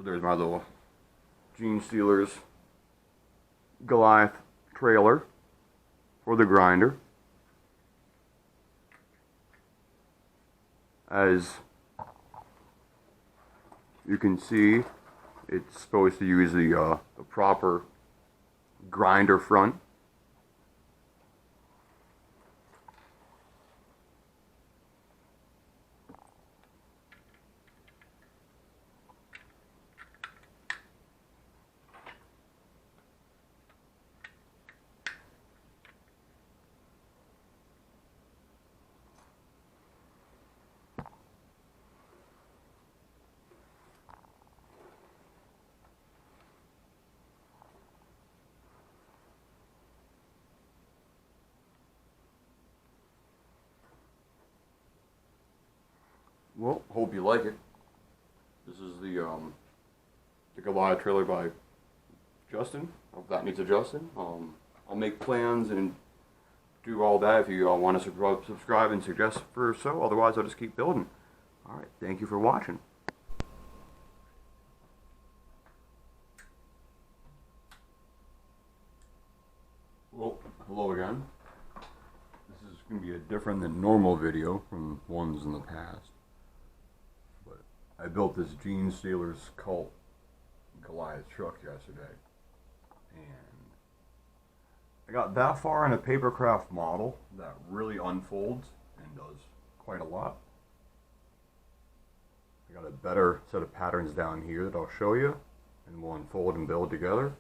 So there's my little Genestealers Goliath trailer for the grinder. As you can see, it's supposed to use the proper grinder front. Well, hope you like it. This is the Goliath trailer by Justin. Hope that needs adjusting. I'll make plans and do all that if you want to subscribe and suggest for so. Otherwise, I'll just keep building. All right, thank you for watching. Well, hello again. This is going to be a different than normal video from ones in the past. I built this Genestealers Cult Goliath truck yesterday, and I got that far in a papercraft model that really unfolds and does quite a lot. I got a better set of patterns down here that I'll show you, and we'll unfold and build together.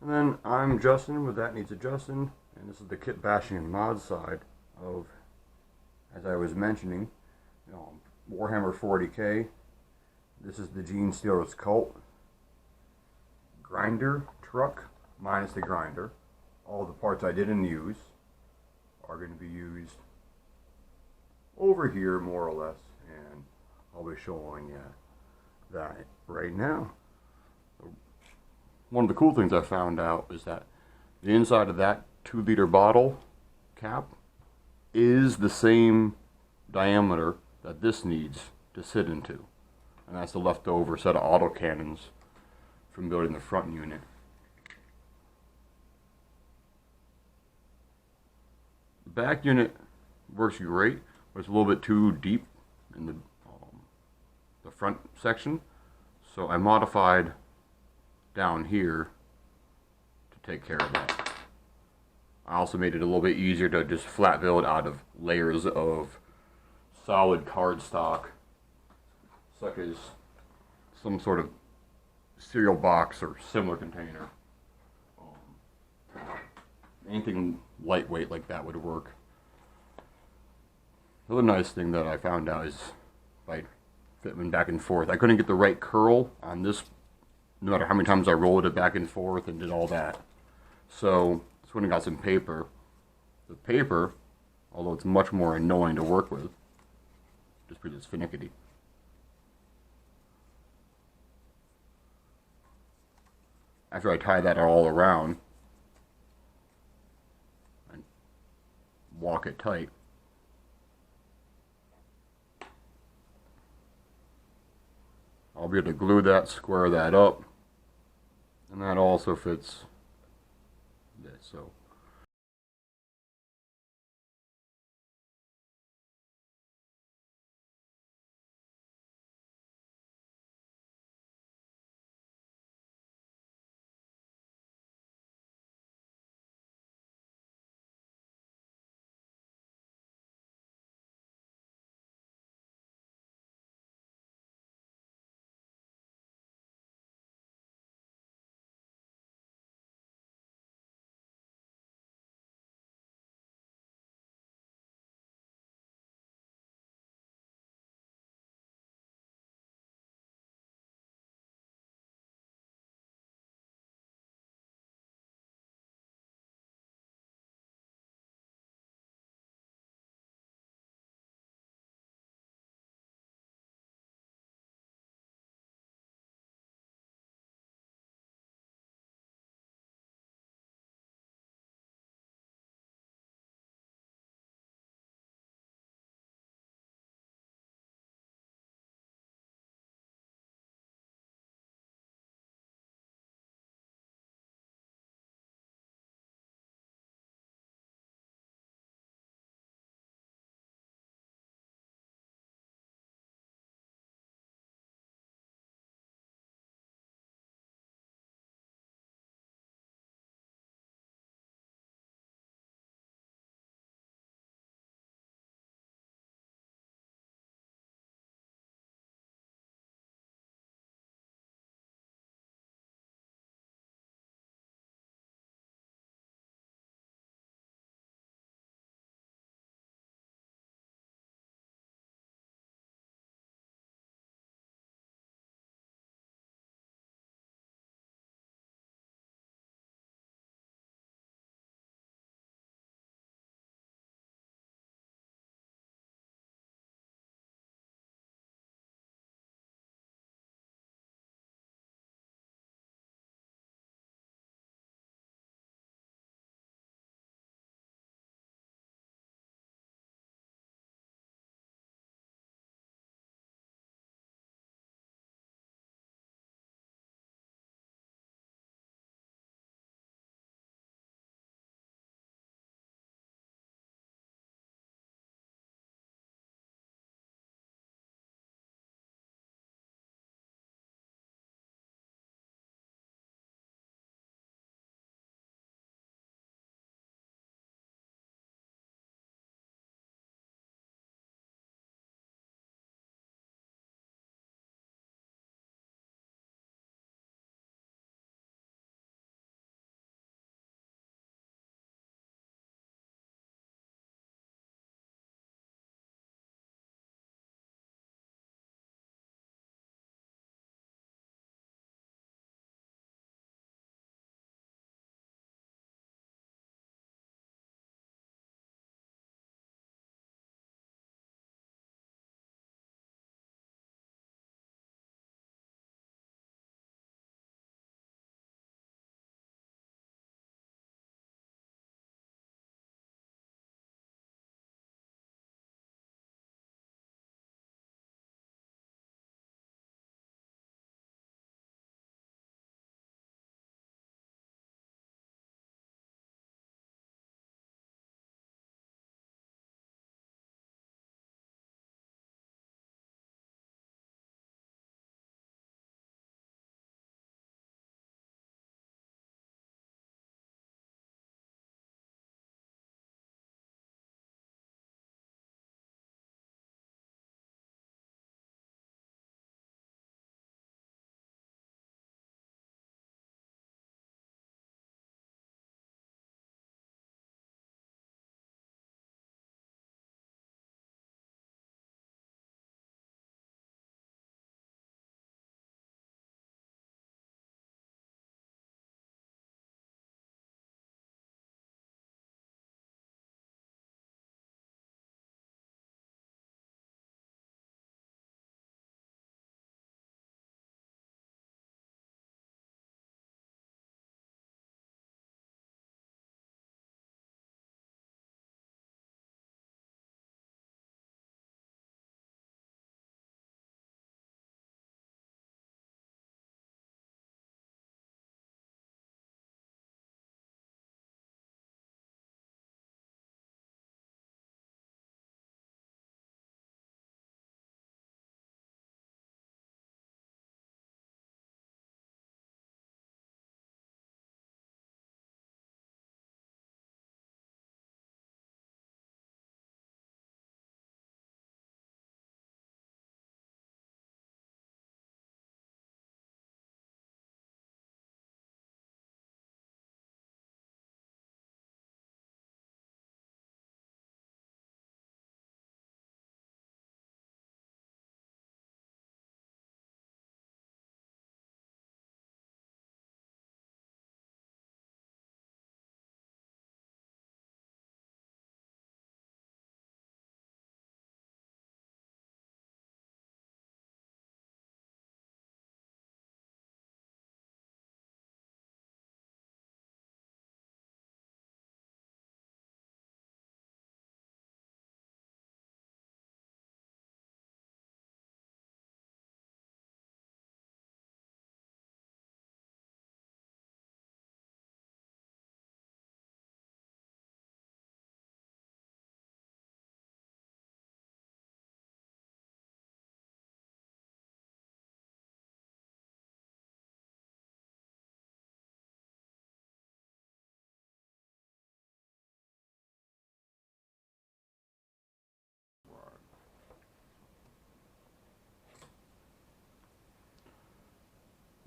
And then I'm Justin with That Needs Adjusting, and this is the kit bashing and mod side of, as I was mentioning, Warhammer 40K. This is the Genestealers Cult grinder truck minus the grinder. All the parts I didn't use are going to be used over here more or less, and I'll be showing you that right now. One of the cool things I found out is that the inside of that 2-liter bottle cap is the same diameter that this needs to sit into, and that's the leftover set of autocannons from building the front unit. The back unit works great, but it's a little bit too deep in the front section, so I modified down here to take care of that. I also made it a little bit easier to just flat build out of layers of solid cardstock, such as some sort of cereal box or similar container. Anything lightweight like that would work. The other nice thing that I found out is if I fit them back and forth, I couldn't get the right curl on this, no matter how many times I rolled it back and forth and did all that. So that's when I got some paper. The paper, although it's much more annoying to work with, just because it's finicky. After I tie that all around and walk it tight, I'll be able to glue that, square that up, and that also fits this. So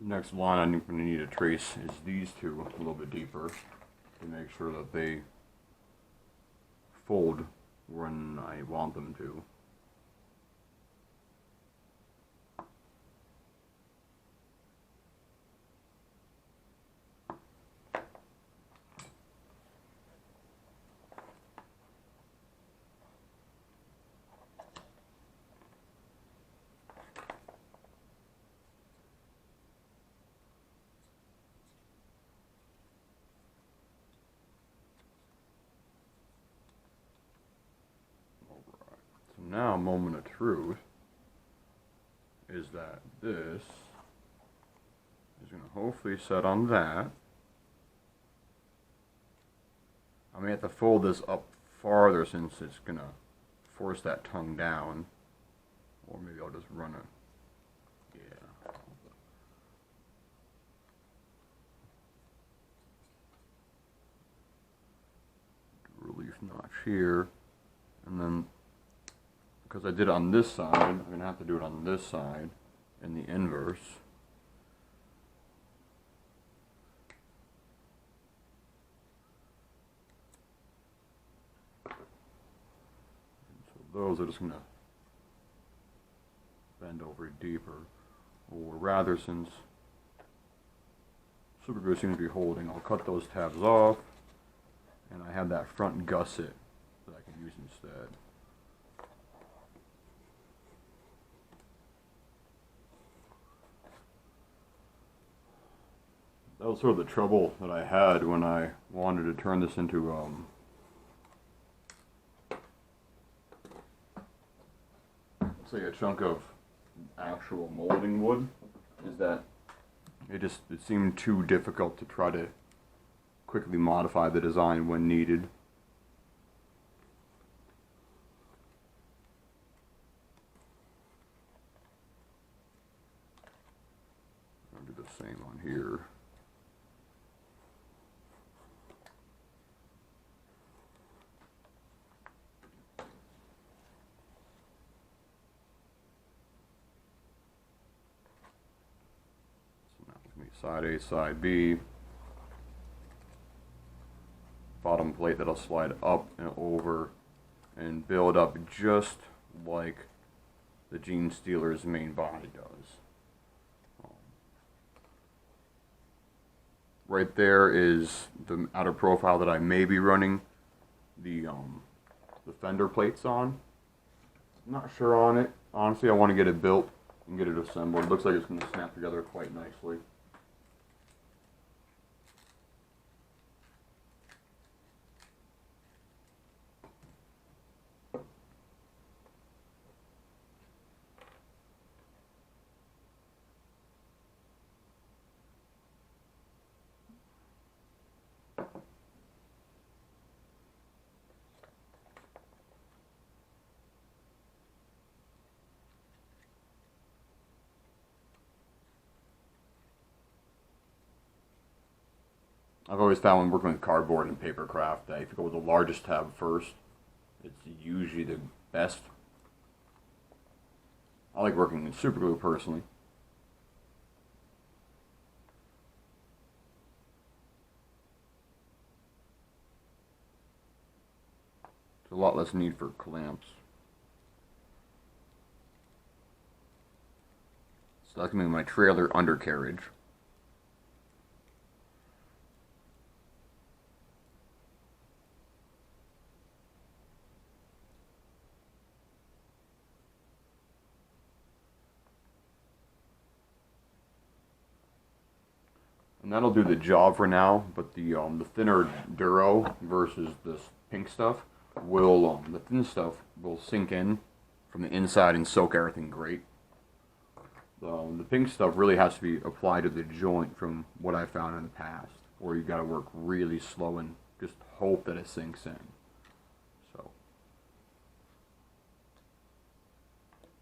The next line I'm going to need to trace is these two a little bit deeper to make sure that they fold when I want them to. Now, moment of truth is that this is going to hopefully set on that. I may have to fold this up farther since it's going to force that tongue down. Or maybe I'll just run it. Yeah. Relief notch here. And then because I did it on this side, I'm going to have to do it on this side in the inverse. And so those are just going to bend over deeper. Or rather, since superglue seems to be holding, I'll cut those tabs off, and I have that front gusset that I can use instead. That was sort of the trouble that I had when I wanted to turn this into say a chunk of actual molding wood, is that it seemed too difficult to try to quickly modify the design when needed. I'll do the same on here. Side A, side B, bottom plate that'll slide up and over and build up just like the Genestealers main body does. Right there is the outer profile that I may be running the fender plates on. I'm not sure on it. Honestly, I want to get it built and get it assembled. It looks like it's going to snap together quite nicely. I've always found when working with cardboard and paper craft that if you go with the largest tab first, it's usually the best. I like working with superglue personally. There's a lot less need for clamps. So that's going to be my trailer undercarriage. And that'll do the job for now, but the thinner Duro versus this pink stuff will, the thin stuff will sink in from the inside and soak everything great. The pink stuff really has to be applied to the joint from what I found in the past, where you gotta work really slow and just hope that it sinks in. So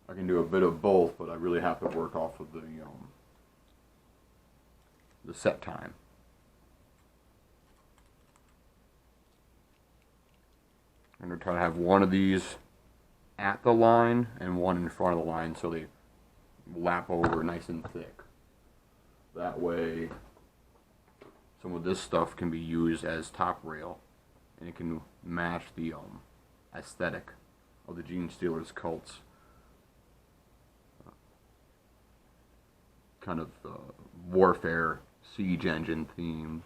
I can do a bit of both, but I really have to work off of the set time. I'm going to try to have one of these at the line and one in front of the line so they lap over nice and thick. That way, some of this stuff can be used as top rail, and it can match the aesthetic of the Genestealers cults. Kind of warfare, siege engine theme.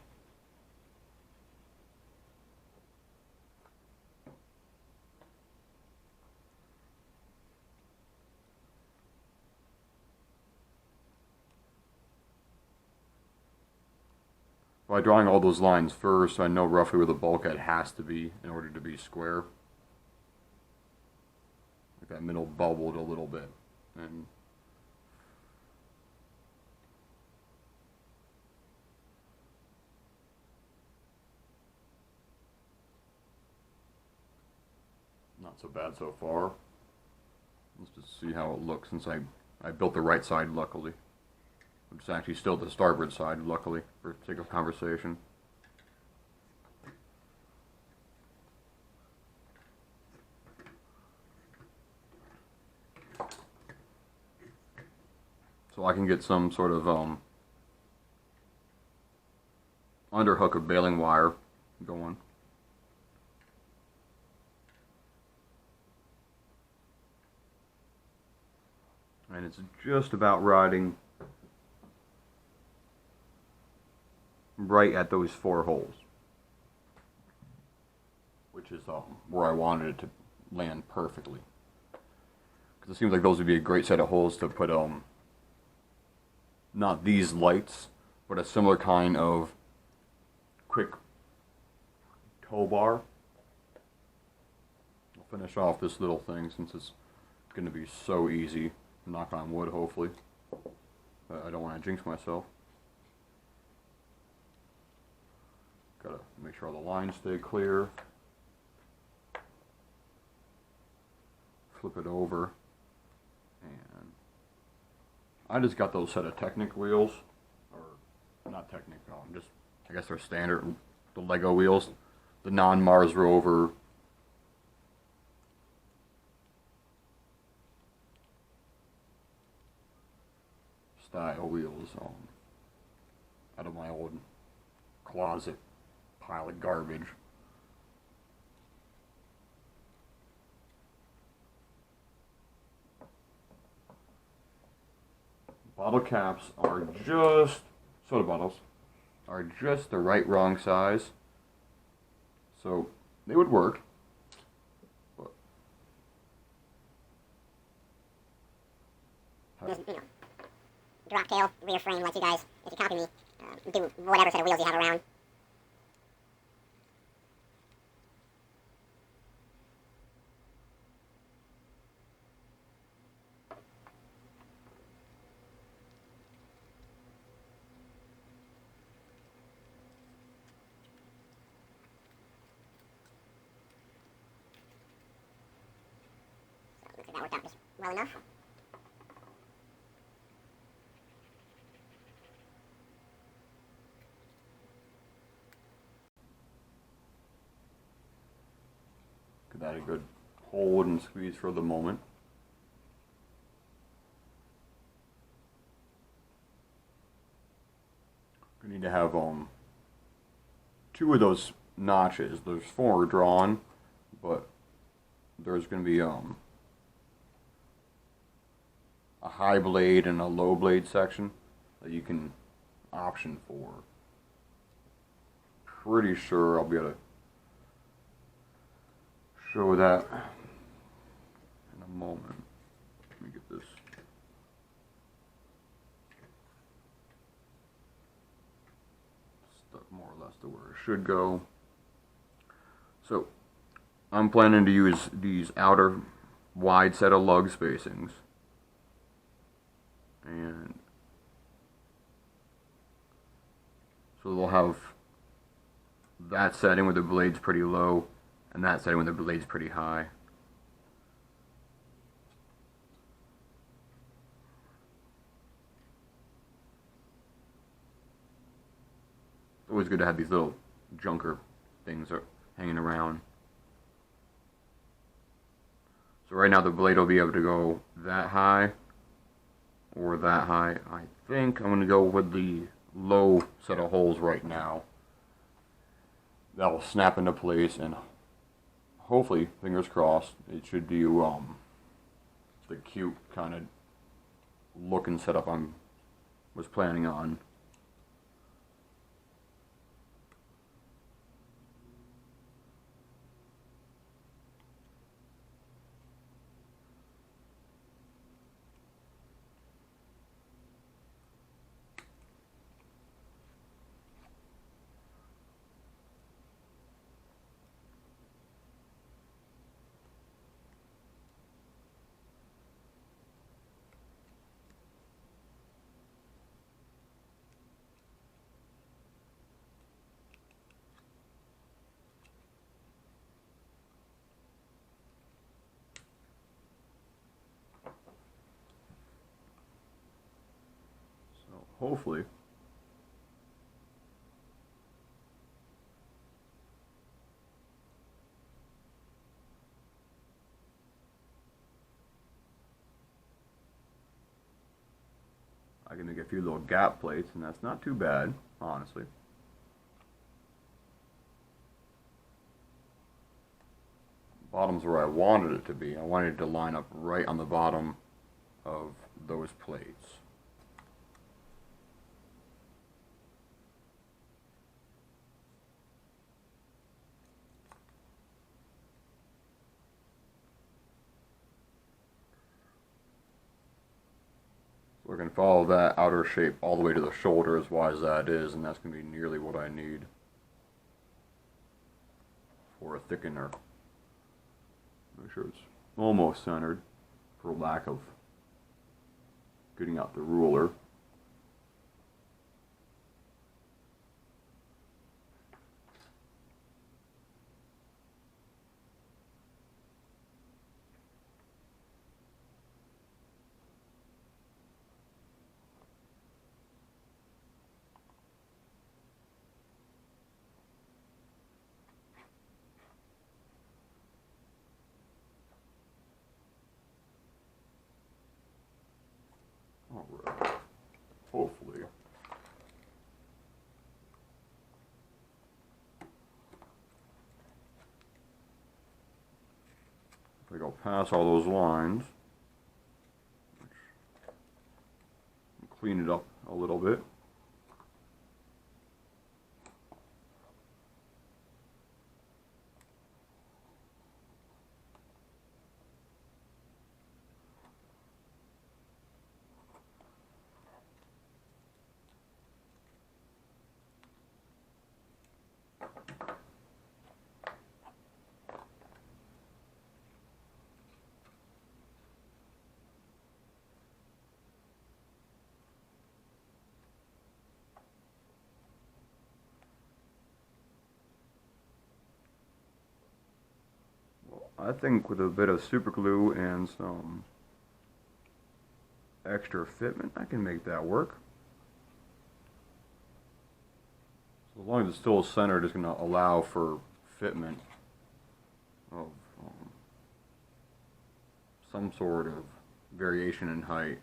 By drawing all those lines first, I know roughly where the bulkhead has to be in order to be square. Like that middle bubbled a little bit. And not so bad so far. Let's just see how it looks since I built the right side, luckily. It's actually still the starboard side, luckily, for the sake of conversation. So I can get some sort of underhook of baling wire going. And it's just about riding right at those 4 holes, which is where I wanted it to land perfectly. Because it seems like those would be a great set of holes to put not these lights, but a similar kind of quick tow bar. I'll finish off this little thing since it's going to be so easy. Knock on wood, hopefully. I don't want to jinx myself. Gotta make sure all the lines stay clear. Flip it over. And I just got those set of Technic wheels. Or, not Technic, just, I guess they're standard, the Lego wheels. The non-Mars Rover style wheels out of my old closet pile of garbage. Bottle caps are just, soda bottles are just the right wrong size, so they would work. But just, drop tail, rear frame, let you guys, if you copy me, do whatever set of wheels you have around. So, looks like that worked out just well enough. Give that a good hold and squeeze for the moment. We need to have 2 of those notches. There's 4 drawn, but there's going to be a high blade and a low blade section that you can option for. Pretty sure I'll be able to show that in a moment. Let me get this. Stuck more or less to where it should go. So I'm planning to use these outer wide set of lug spacings. And so they'll have that setting where the blade's pretty low, and that setting when the blade's pretty high. It's always good to have these little junker things hanging around. So right now the blade will be able to go that high, or that high. I think I'm going to go with the low set of holes right now. That will snap into place, and hopefully, fingers crossed, it should do the cute kind of look and setup I was planning on. Hopefully. I can make a few little gap plates, and that's not too bad, honestly. Bottom's where I wanted it to be. I wanted it to line up right on the bottom of those plates. We're going to follow that outer shape all the way to the shoulder, as wide as that is, and that's going to be nearly what I need for a thickener. Make sure it's almost centered, for lack of getting out the ruler. Alright, hopefully. If I go past all those lines, clean it up a little bit. I think with a bit of super glue and some extra fitment, I can make that work. So as long as it's still centered, it's going to allow for fitment of some sort of variation in height.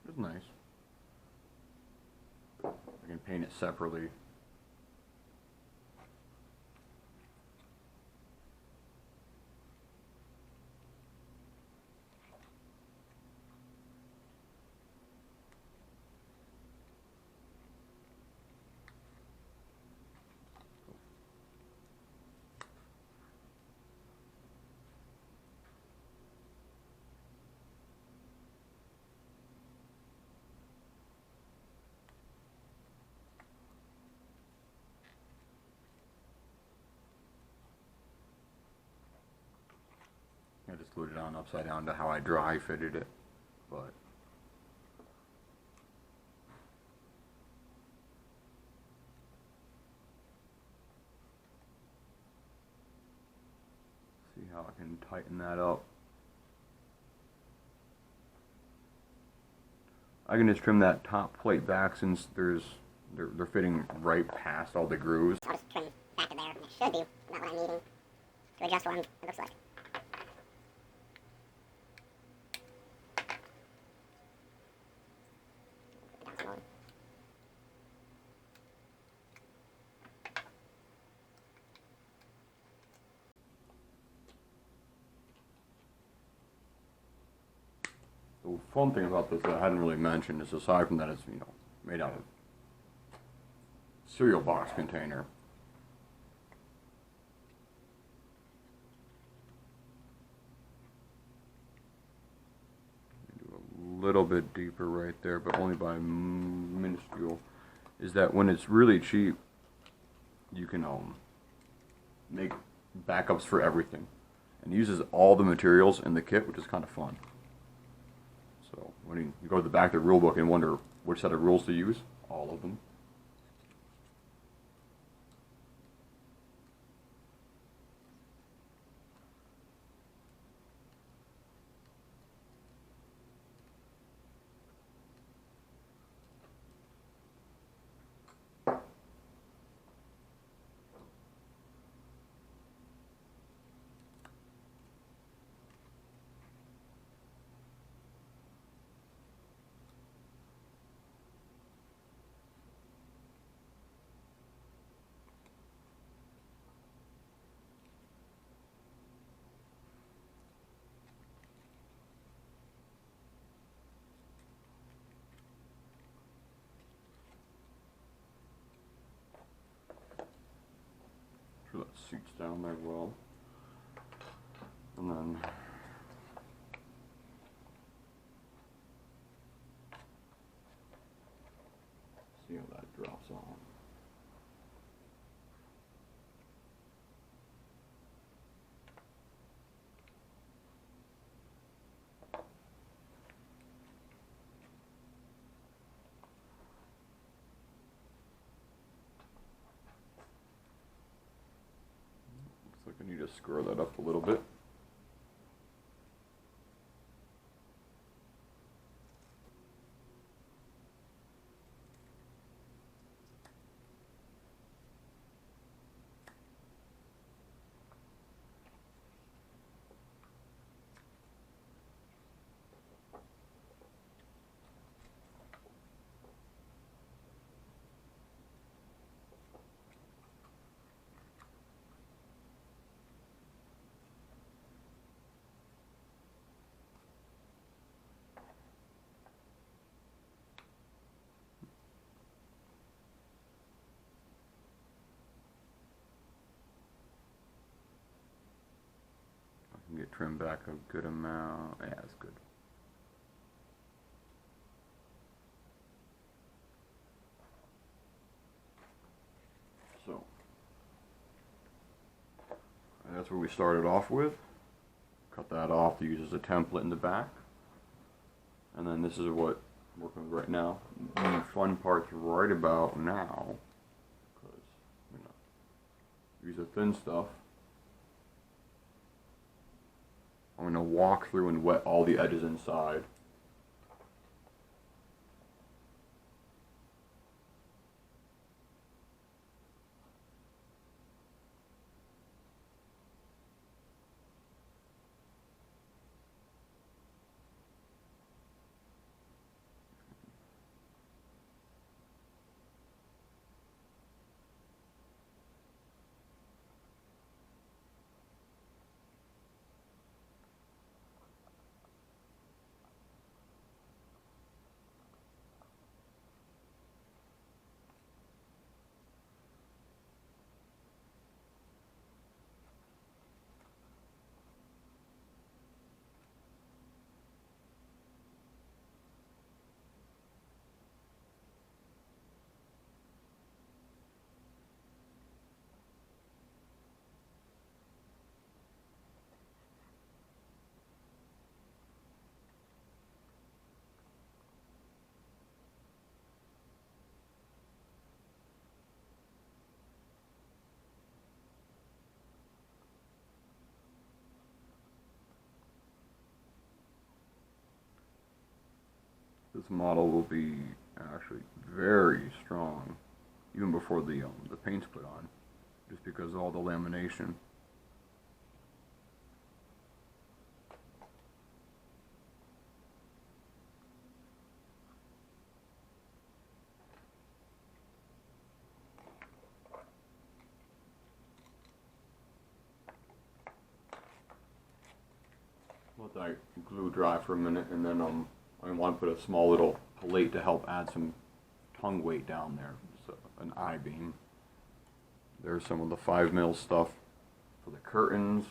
It's nice. I can paint it separately. I just glued it on upside down to how I dry fitted it, but see how I can tighten that up. I can just trim that top plate back since they're fitting right past all the grooves. I'll just trim back to there, and it should do about what I'm needing to adjust what it looks like. fun thing about this that I hadn't really mentioned is, aside from that, it's, you know, made out of cereal box container. Do a little bit deeper right there, but only by minuscule. Is that when it's really cheap, you can make backups for everything, and uses all the materials in the kit, which is kind of fun. So when you go to the back of the rule book and wonder which set of rules to use, all of them. Sure that seats down there well. And then see how that drops on. Looks like I need to screw that up a little bit. Get trimmed back a good amount. Yeah, that's good. So, and that's what we started off with. Cut that off to use as a template in the back. And then this is what I'm working with right now. The fun part's right about now, because, you know, use the thin stuff. I'm going to walk through and wet all the edges inside. This model will be actually very strong even before the paint's put on, just because of all the lamination. Let that glue dry for a minute, and then I want to put a small little plate to help add some tongue weight down there. So an I-beam. There's some of the 5mm stuff for the curtains.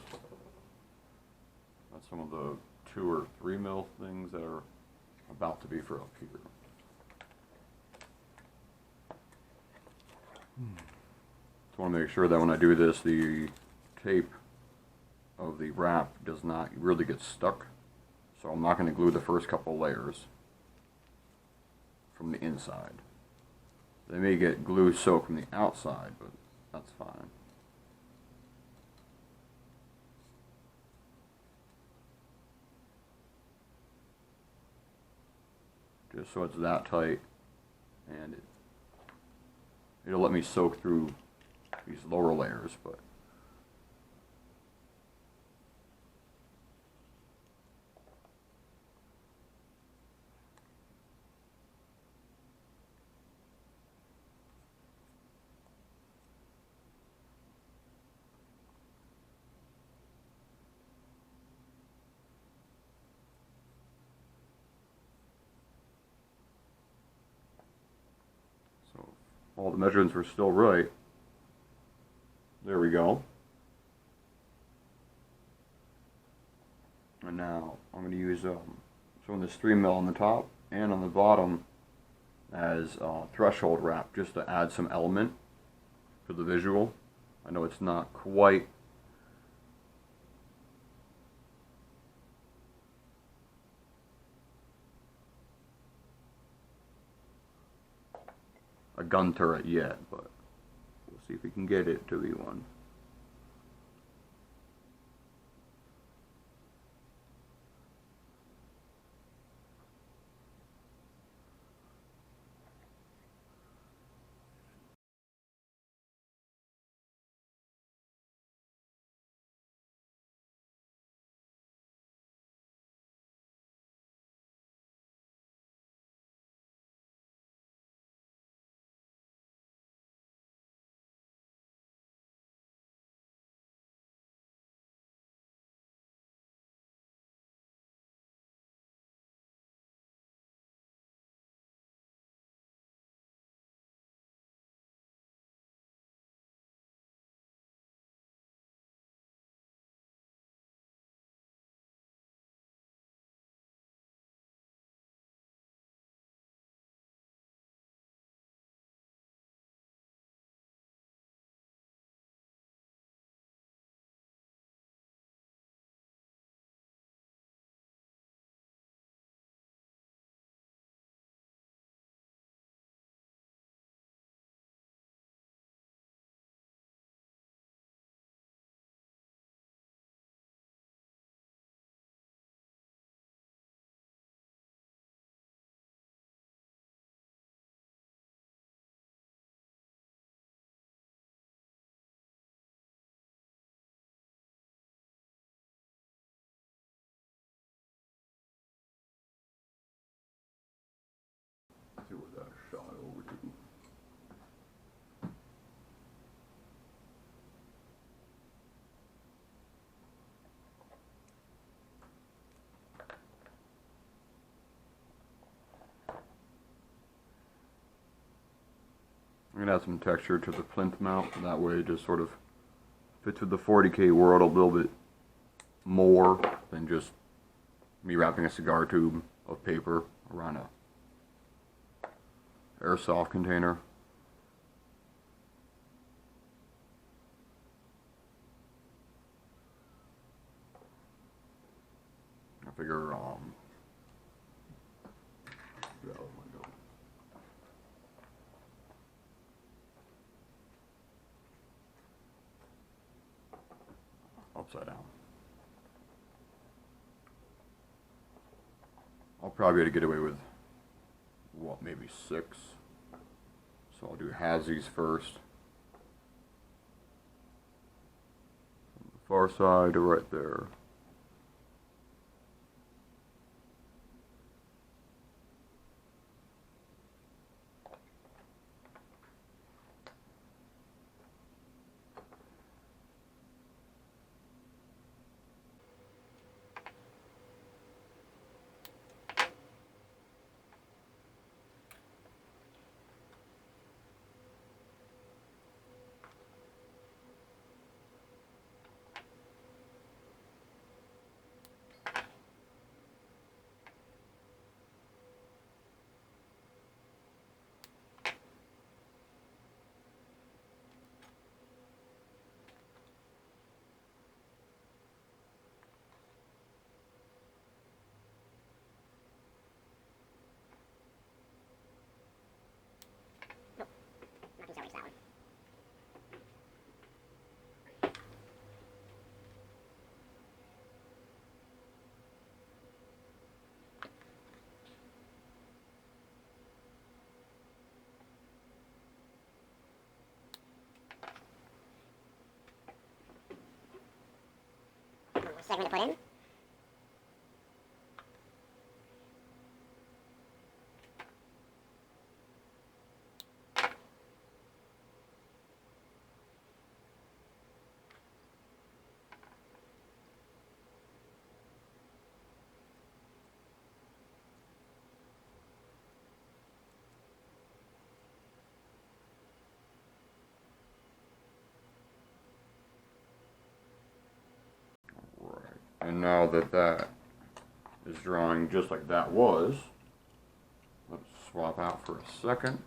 That's some of the 2 or 3mm things that are about to be for up here. Just want to make sure that when I do this, the tape of the wrap does not really get stuck. So I'm not going to glue the first couple layers from the inside. They may get glue soaked from the outside, but that's fine. Just so it's that tight, and it'll let me soak through these lower layers, but all the measurements were still right. There we go. And now I'm going to use some of this 3mm on the top and on the bottom as threshold wrap, just to add some element to the visual. I know it's not quite a gun turret yet, but we'll see if we can get it to be one. See where that shot over to. I'm going to add some texture to the plinth mount, that way it just sort of fits with the 40K world a little bit more than just me wrapping a cigar tube of paper around a airsoft container. I figure, yeah, oh my God. Upside down. I'll probably be able to get away with, what, maybe 6. So I'll do halvesies first. From the far side to right there. segment to put in. And now that that is drawing just like that was, let's swap out for a second.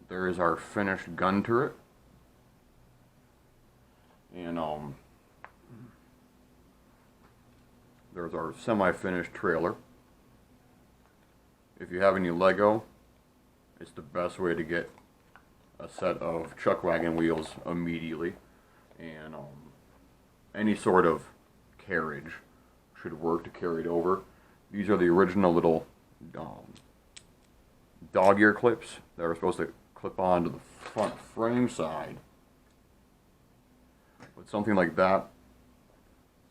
There is our finished gun turret. And there's our semi-finished trailer. If you have any Lego, it's the best way to get a set of chuck wagon wheels immediately. And any sort of carriage should work to carry it over. These are the original little dog ear clips that are supposed to clip onto the front frame side. With something like that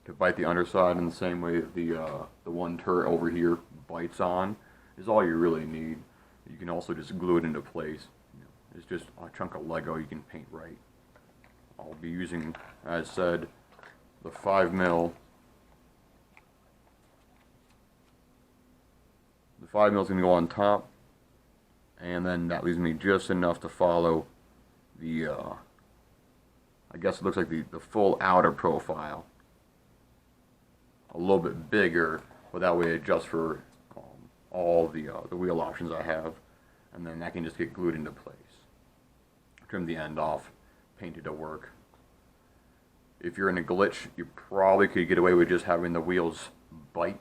to bite the underside in the same way that the one turret over here bites on is all you really need. You can also just glue it into place. It's just a chunk of Lego you can paint right. I'll be using, as said, the 5mm. The 5mm is going to go on top, and then that leaves me just enough to follow the, I guess it looks like the full outer profile. A little bit bigger, but that way it adjusts for all the wheel options I have, and then that can just get glued into place. Trim the end off, paint it to work. If you're in a glitch, you probably could get away with just having the wheels bite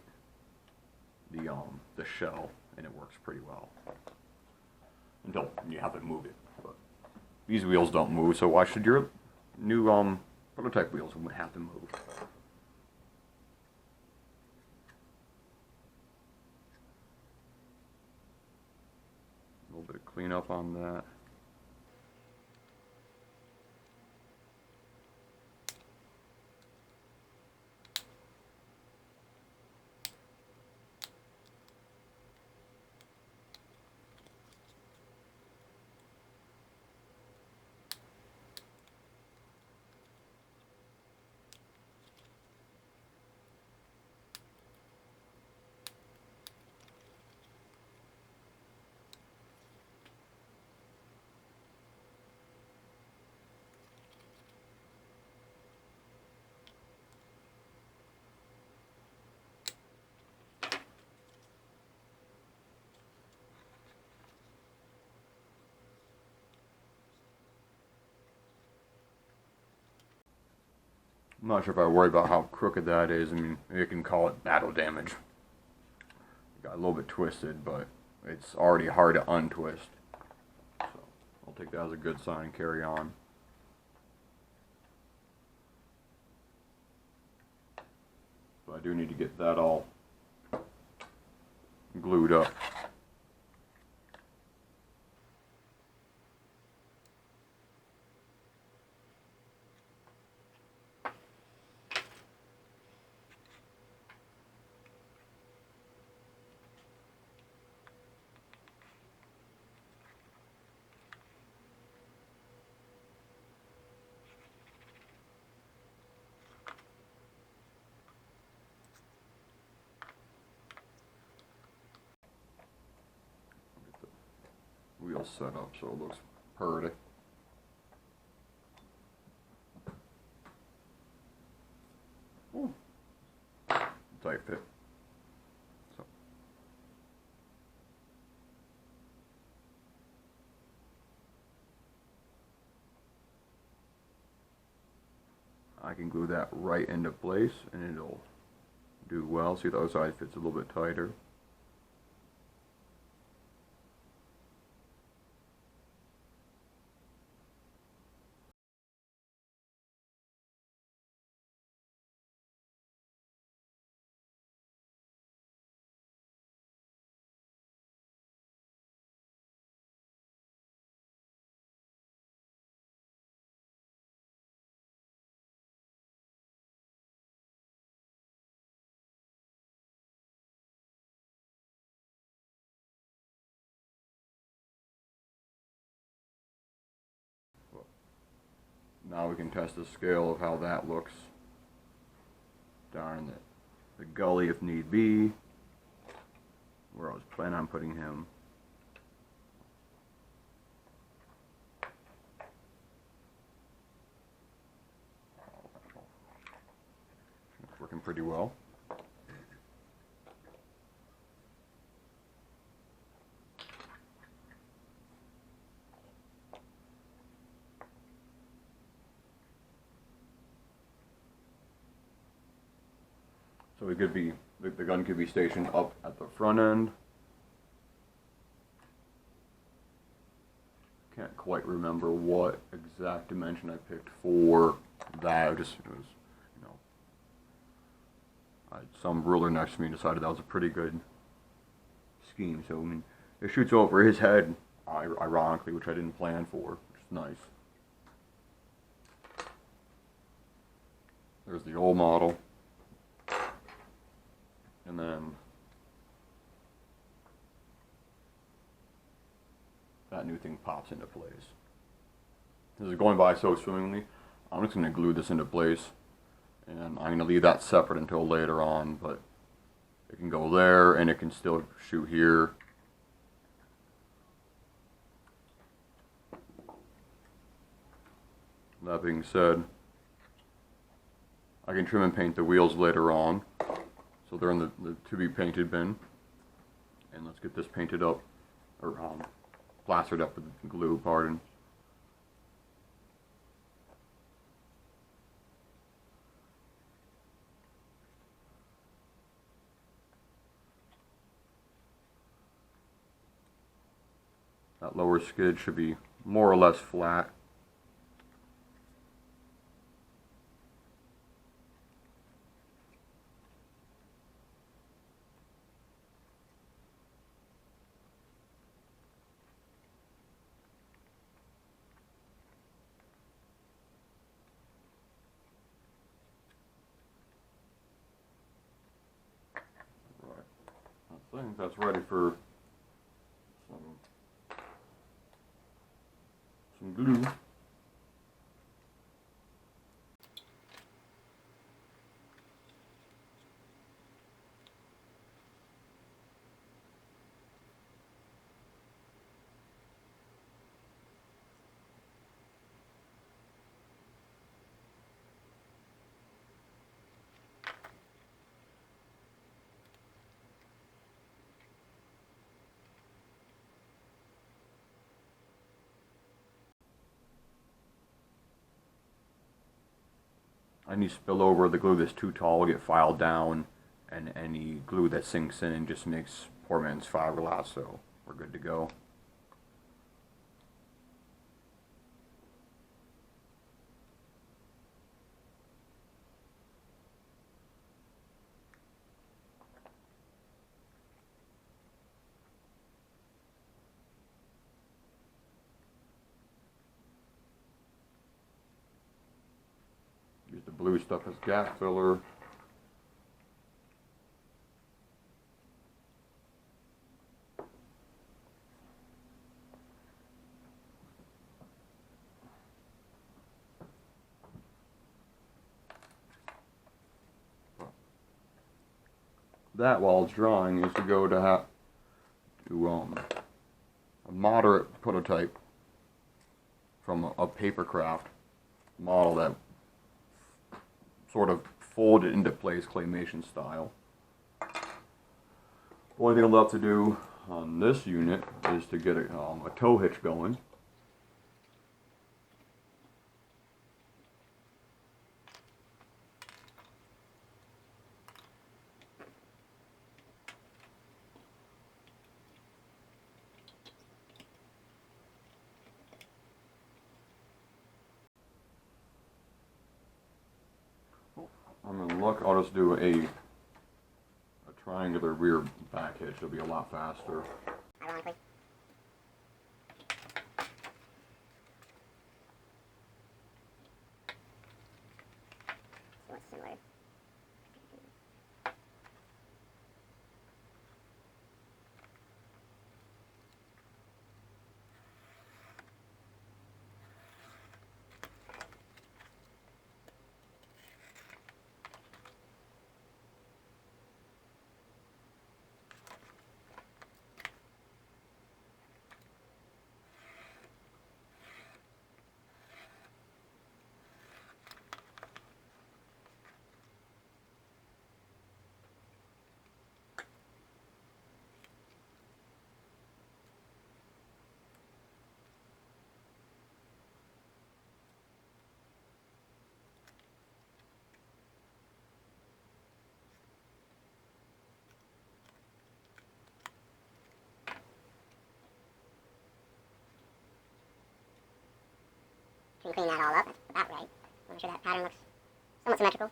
the shell, and it works pretty well. Until you have to move it. But these wheels don't move, so why should your new prototype wheels have to move? A little bit of cleanup on that. I'm not sure if I worry about how crooked that is. I mean, you can call it battle damage. It got a little bit twisted, but it's already hard to untwist. So I'll take that as a good sign and carry on. So I do need to get that all glued up. Wheel set up so it looks pretty. Ooh. Tight fit. So. I can glue that right into place and it'll do well. See, the other side fits a little bit tighter. Now we can test the scale of how that looks down in the gully if need be, where I was planning on putting him. It's working pretty well. So it could be, the gun could be stationed up at the front end. Can't quite remember what exact dimension I picked for that. It was, you know, I had some ruler next to me and decided that was a pretty good scheme. So I mean, it shoots over his head, ironically, which I didn't plan for, which is nice. There's the old model. And then that new thing pops into place. This is going by so swimmingly. I'm just going to glue this into place, and I'm going to leave that separate until later on, but it can go there and it can still shoot here. That being said, I can trim and paint the wheels later on. So they're in the to be painted bin, and let's get this painted up, or plastered up with glue, pardon. That lower skid should be more or less flat. I think that's ready for some glue. Any spillover of the glue that's too tall will get filed down, and any glue that sinks in just makes poor man's fiberglass, so we're good to go. Use the blue stuff as gap filler. That, while it's drying, is to go to a moderate prototype from a papercraft model that sort of folded into place claymation style. The only thing I'm left to do on this unit is to get a tow hitch going. I'm gonna look. I'll just do a triangular rear back hitch. It'll be a lot faster. Ironically. So it's similar. can clean that all up. That's about right. Make sure that pattern looks somewhat symmetrical.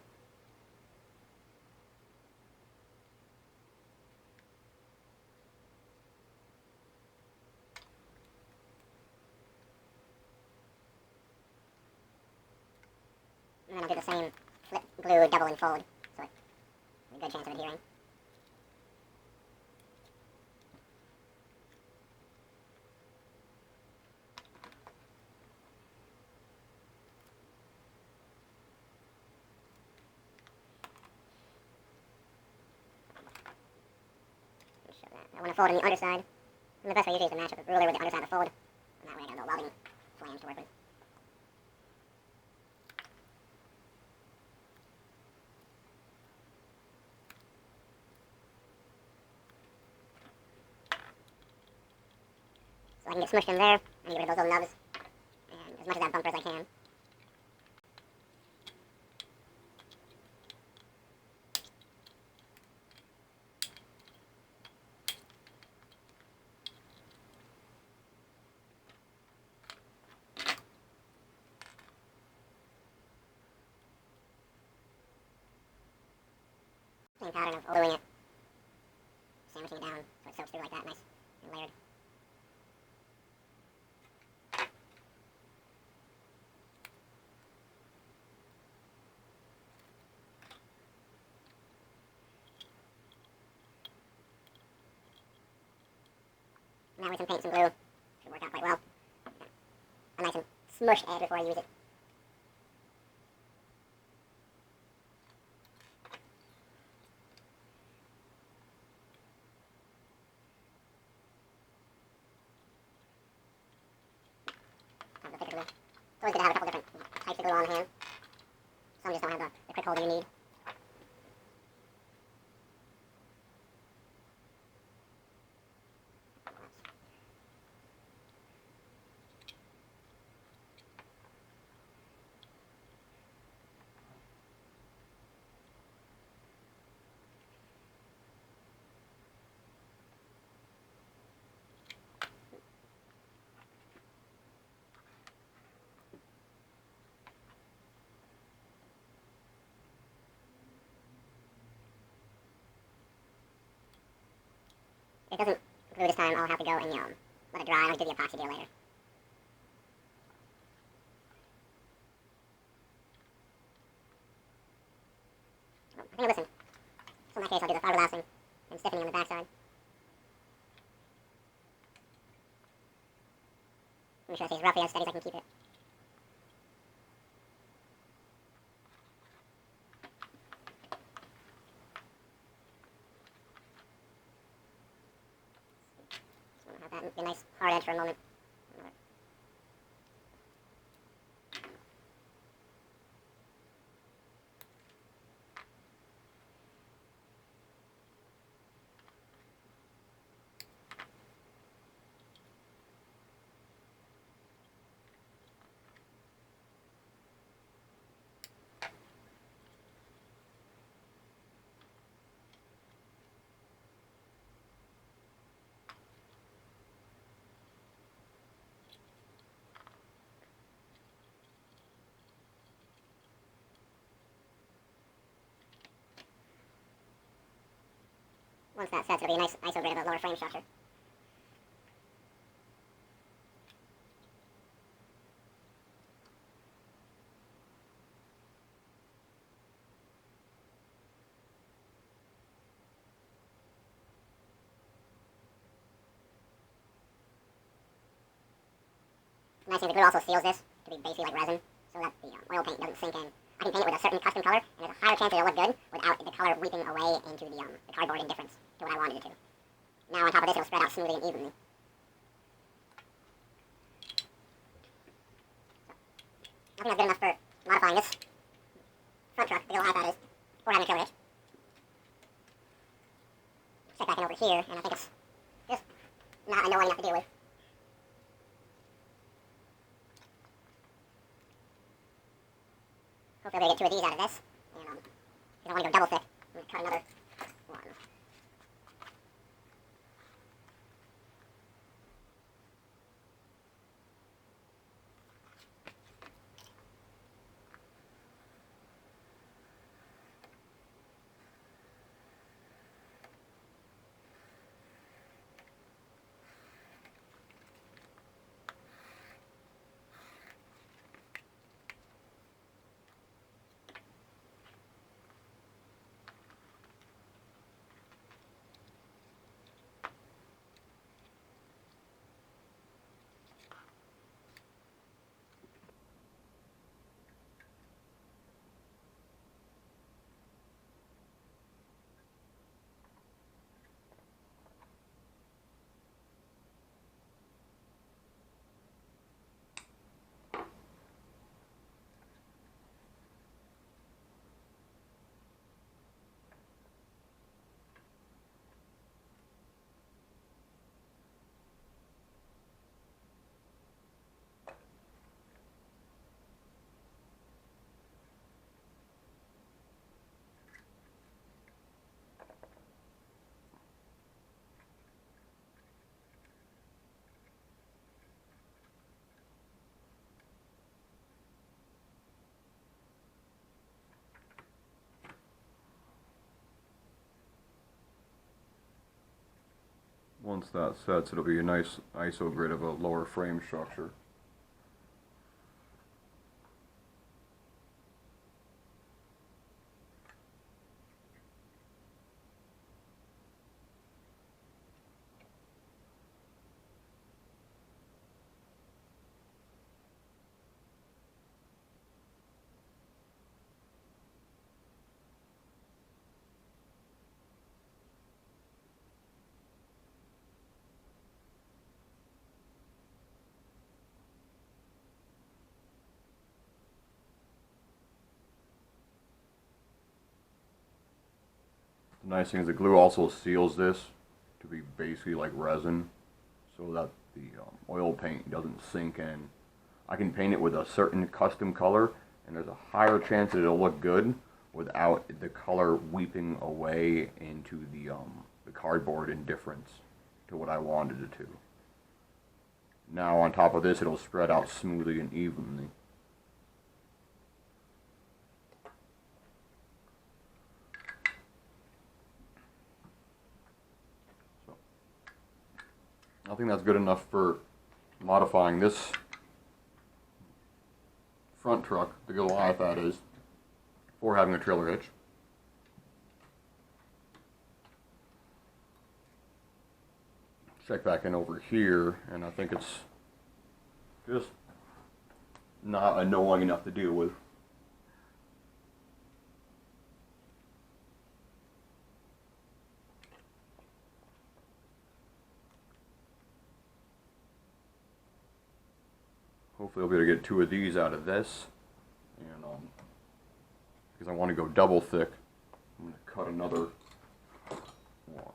And then I'll do the same flip glue double and fold, so it's a good chance of adhering. I want to fold on the underside. And the best way usually is to match up the ruler with the underside of the fold. And that way I got a little welding flange to work with. So I can get smushed in there, and get rid of those little nubs, and as much of that bumper as I can. Same pattern of gluing it, sandwiching it down so it soaks through like that, nice and layered. Now with some paint, some glue, should work out quite well. A nice and smushed edge before I use it. The thicker glue. It's always good to have a couple different types of glue on hand. Some just don't have the quick hold you need. If it doesn't glue this time, I'll have to go and let it dry, and I'll do the epoxy deal later. I think I'll listen. So in that case, I'll do the fiberglassing and stiffening on the backside. Make sure I stay as roughly as steady as I can keep it. Have that be a nice hard edge for a moment. Once that sets, it'll be a nice ISO grid of a lower frame structure. The nice thing, the glue also seals this to be basically like resin, so that the oil paint doesn't sink in. I can paint it with a certain custom color, and there's a higher chance that it'll look good without the color weeping away into the cardboard indifference to what I wanted it to. Now on top of this, it'll spread out smoothly and evenly. I think that's good enough for modifying this front truck, the Goliath that is, 400 kilometers. Check back in over here, and I think it's just not annoying enough to deal with. Hopefully I'll get 2 of these out of this, and because I want to go double thick, I'm going to cut another one. once that sets, it'll be a nice iso grid of a lower frame structure. The nice thing is the glue also seals this to be basically like resin, so that the oil paint doesn't sink in. I can paint it with a certain custom color, and there's a higher chance that it'll look good without the color weeping away into the cardboard indifference to what I wanted it to. Now on top of this, it'll spread out smoothly and evenly. I think that's good enough for modifying this front truck, the Goliath that is, for having a trailer hitch. Check back in over here, and I think it's just not annoying enough to deal with. Hopefully I'll be able to get 2 of these out of this, and because I want to go double thick, I'm going to cut another one.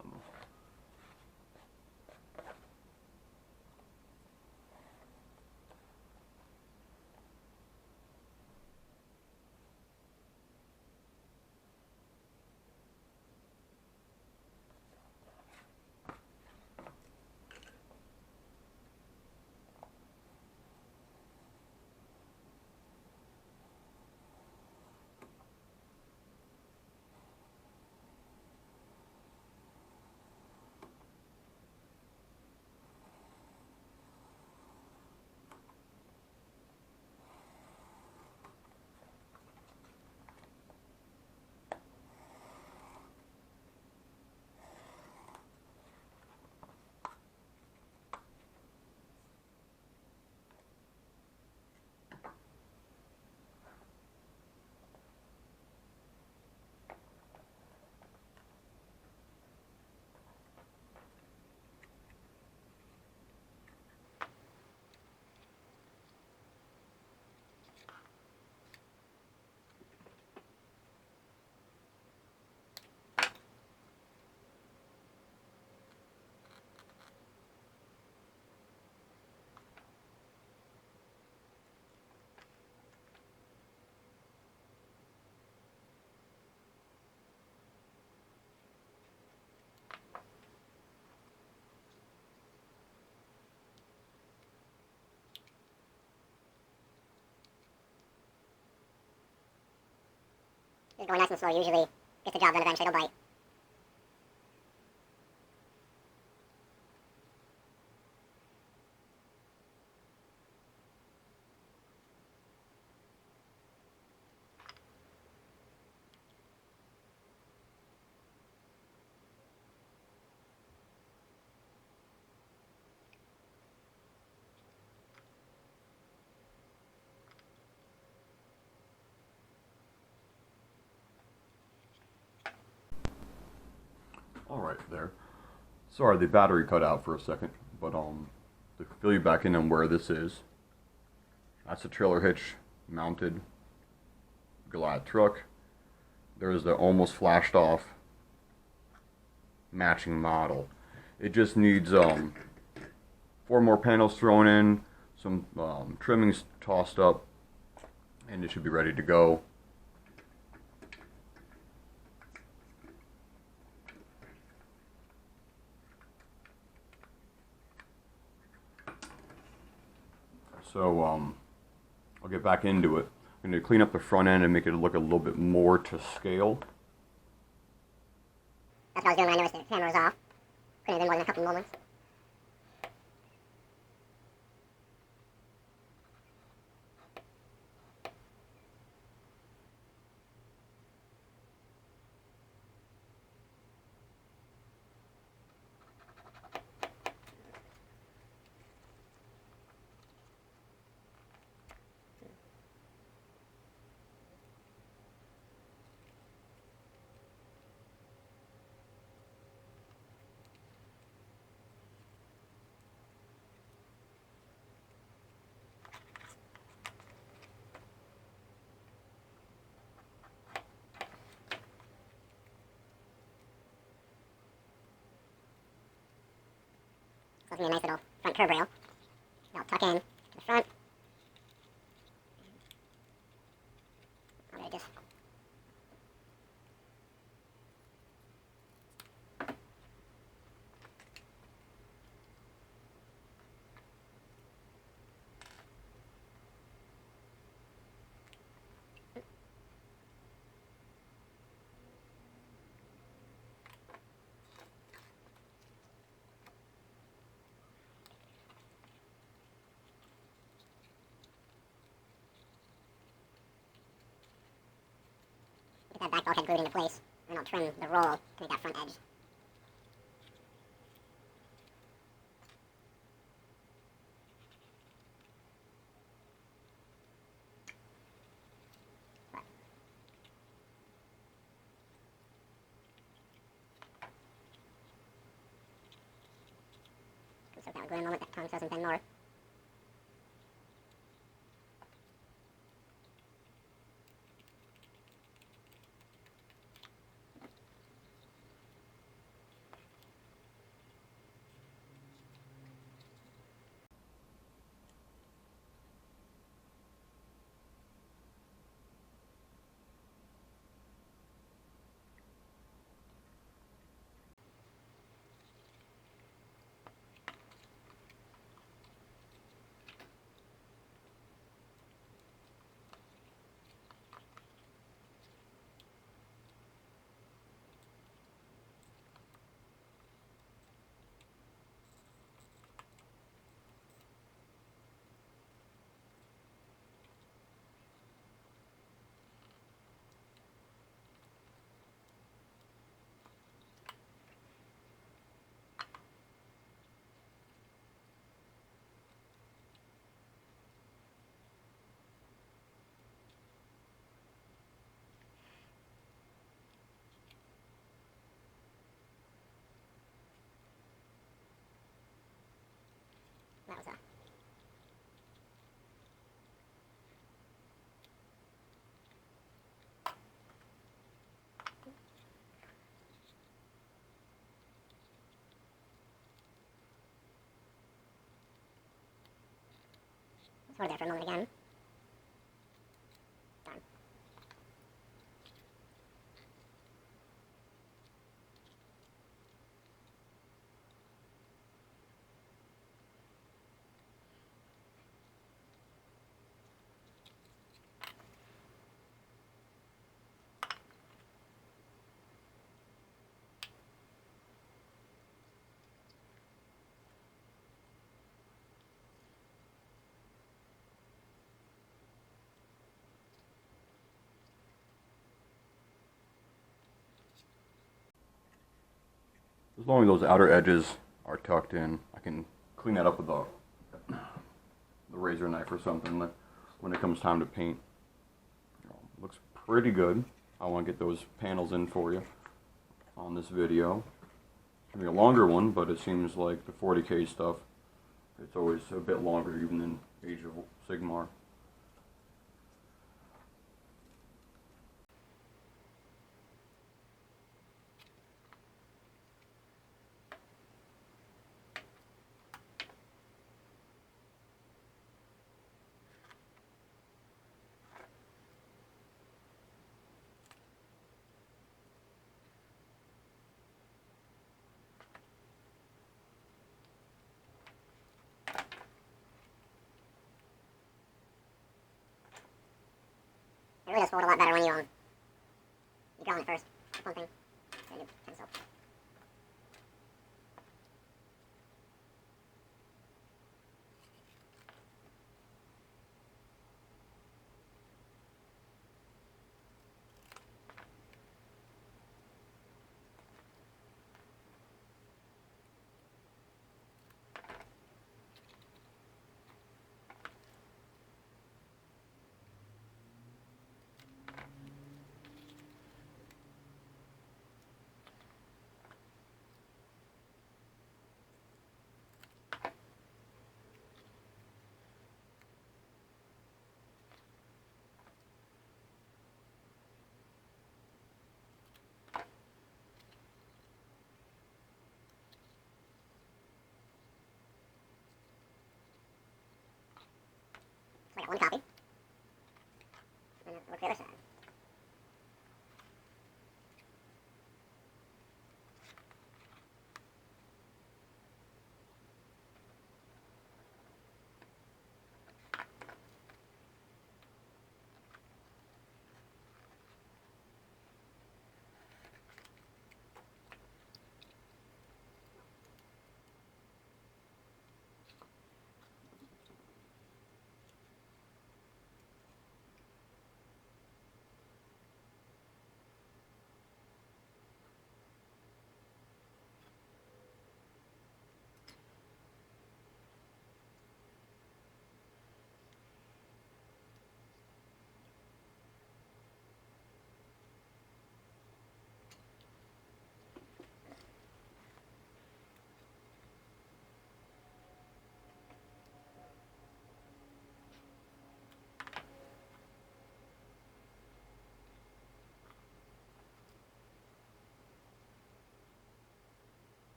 Just going nice and slow usually gets the job done eventually, it'll bite. Alright there. Sorry, the battery cut out for a second, but to fill you back in on where this is, that's a trailer hitch mounted Goliath truck. There's the almost flashed off matching model. It just needs 4 more panels thrown in, some trimmings tossed up, and it should be ready to go. So I'll get back into it. I'm going to clean up the front end and make it look a little bit more to scale. That's what I was doing when I noticed the camera was off. Couldn't have been more than a couple moments. So it's going to be a nice little front curb rail. I'll tuck in to the front. I'm going to just get that back bulkhead glued into place, and then I'll trim the roll to make that front edge. Soak that with glue in a moment, that tongue doesn't bend more. That was a hold there for a moment again. Done. As long as those outer edges are tucked in, I can clean that up with the razor knife or something when it comes time to paint. Looks pretty good. I want to get those panels in for you on this video. It's going to be a longer one, but it seems like the 40K stuff, it's always a bit longer even than Age of Sigmar. It really does fold a lot better when you draw on it first. One thing. Pencil. one copy. And then work the other side.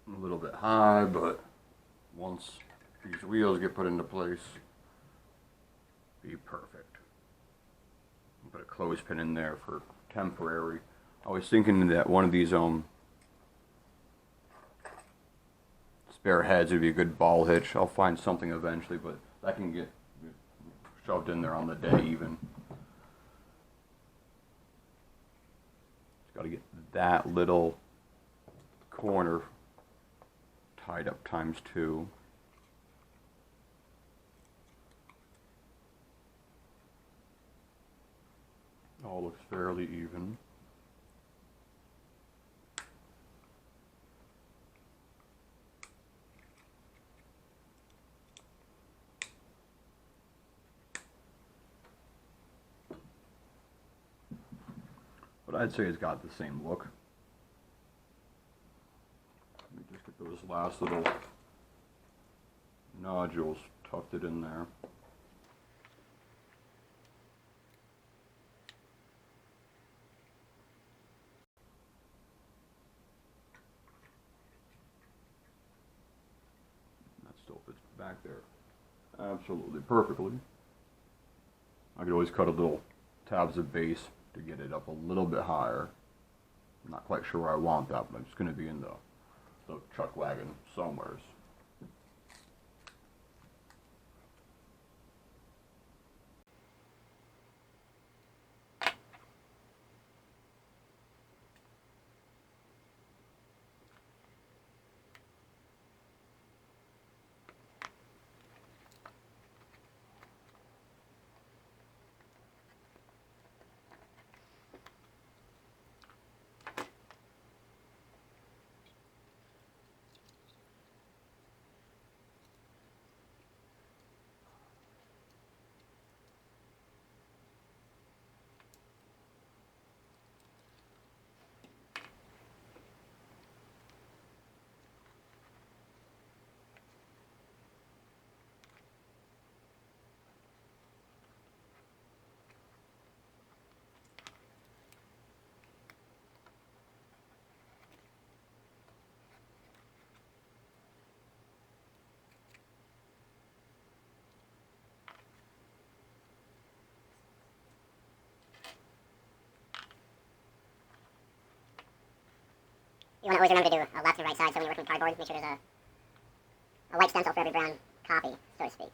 A little bit high, but once these wheels get put into place, be perfect. Put a clothespin in there for temporary. I was thinking that one of these spare heads would be a good ball hitch. I'll find something eventually, but that can get shoved in there on the day even. Just got to get that little corner tied up ×2. All looks fairly even. but I'd say it's got the same look. Let me just get those last little nodules tufted in there. That still fits back there absolutely perfectly. I could always cut a little tabs of base to get it up a little bit higher. I'm not quite sure where I want that, but it's going to be in the chuck wagon somewheres. You want to always remember to do a left and right side, so when you're working with cardboard, make sure there's a white stencil for every brown copy, so to speak.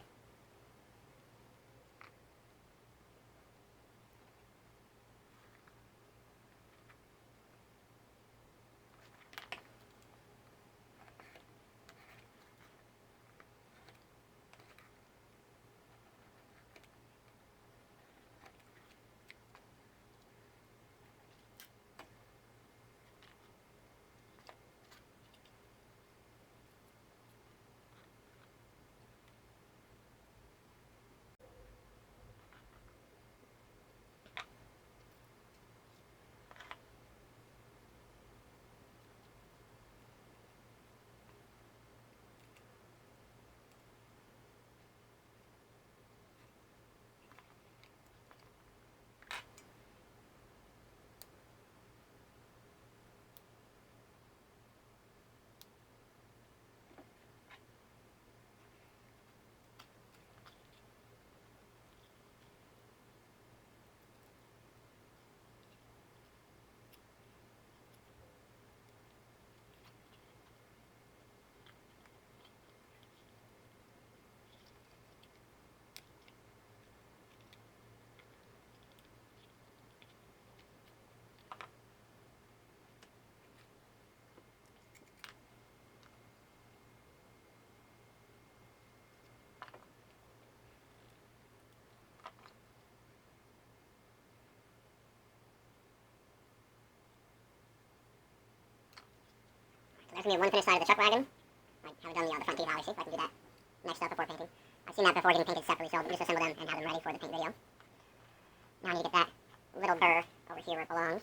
There's going to be one finished side of the chuck wagon. I haven't done the front teeth, obviously, so I can do that next up before painting. I've seen that before getting painted separately, so I'll just assemble them and have them ready for the paint video. Now I need to get that little burr over here where it belongs.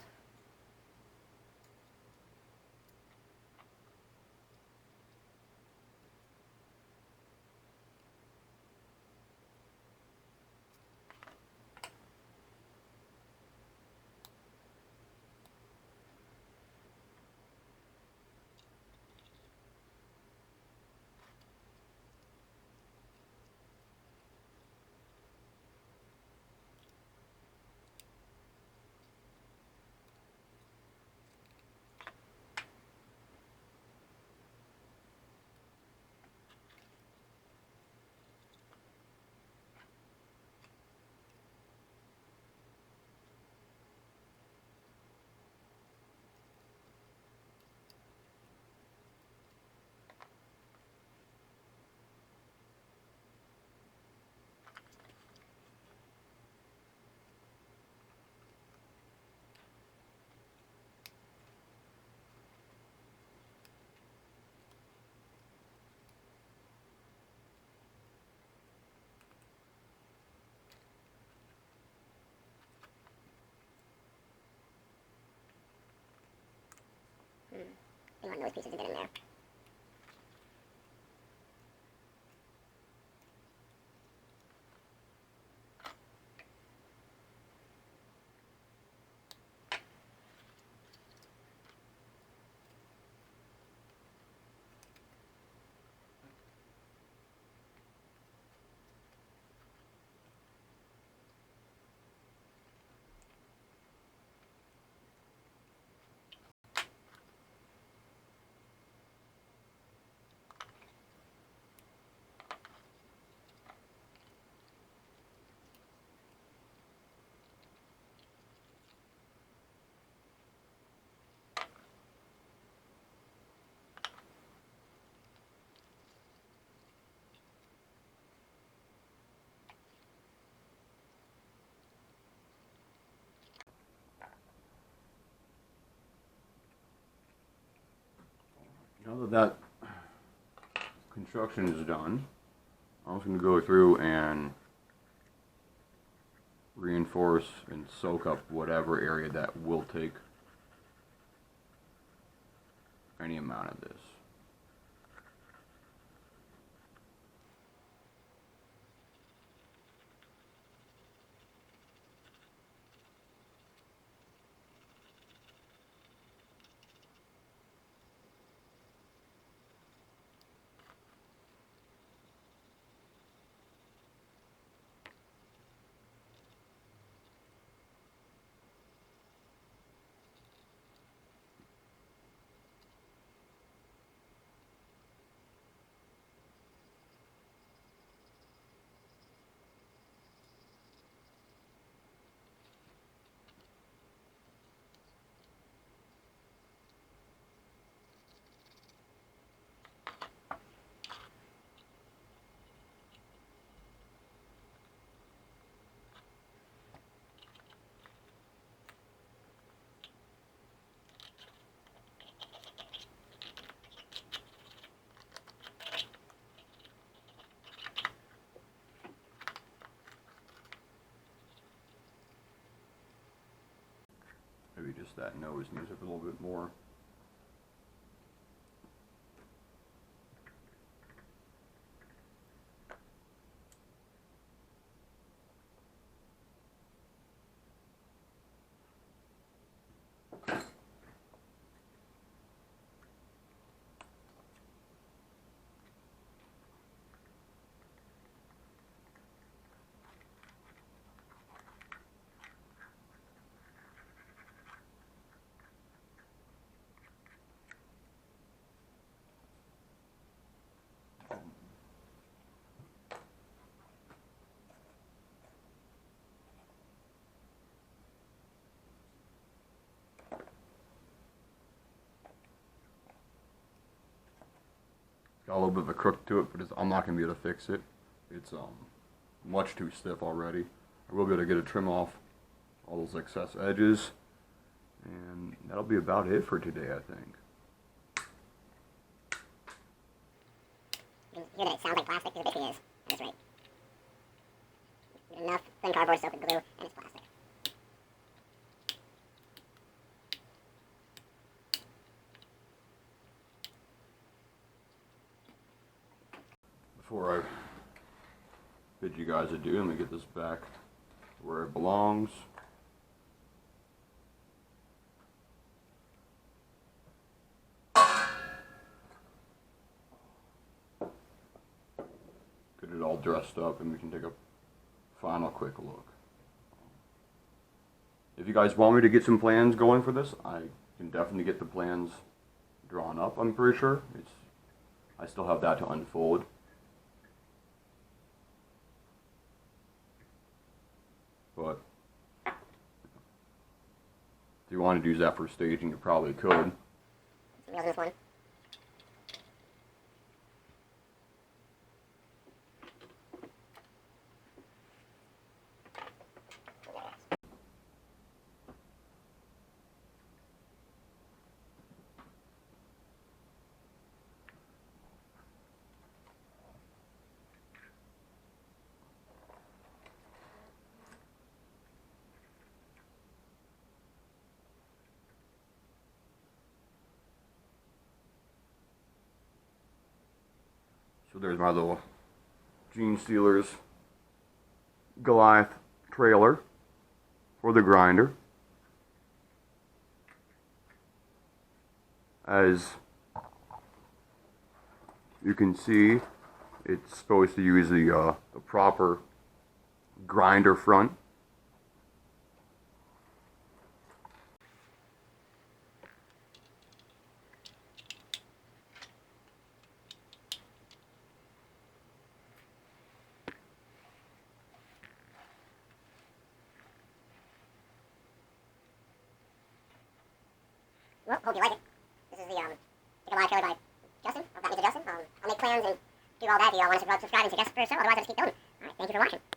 those pieces to get in there. Now that that construction is done, I'm just going to go through and reinforce and soak up whatever area that will take any amount of this. Maybe just that nose needs a little bit more. Got a little bit of a crook to it, but I'm not going to be able to fix it. It's much too stiff already. I will be able to get a trim off all those excess edges, and that'll be about it for today, I think. You hear that it sounds like plastic? Because it basically is. That's right. Enough thin cardboard soaked with glue, and it's plastic. Before I bid you guys adieu, let me get this back where it belongs. Get it all dressed up and we can take a final quick look. If you guys want me to get some plans going for this, I can definitely get the plans drawn up, I'm pretty sure. I still have that to unfold. But if you wanted to use that for staging, you probably could. Wheels in this one. So there's my little Genestealers Goliath trailer for the grinder. As you can see, it's supposed to use the proper grinder front. Well, hope you like it. This is the Goliath trailer by Justin. I've got me to Justin. I'll make plans and do all that. If you all want to subscribe and suggest for yourself, otherwise I'll just keep going. Alright, thank you for watching.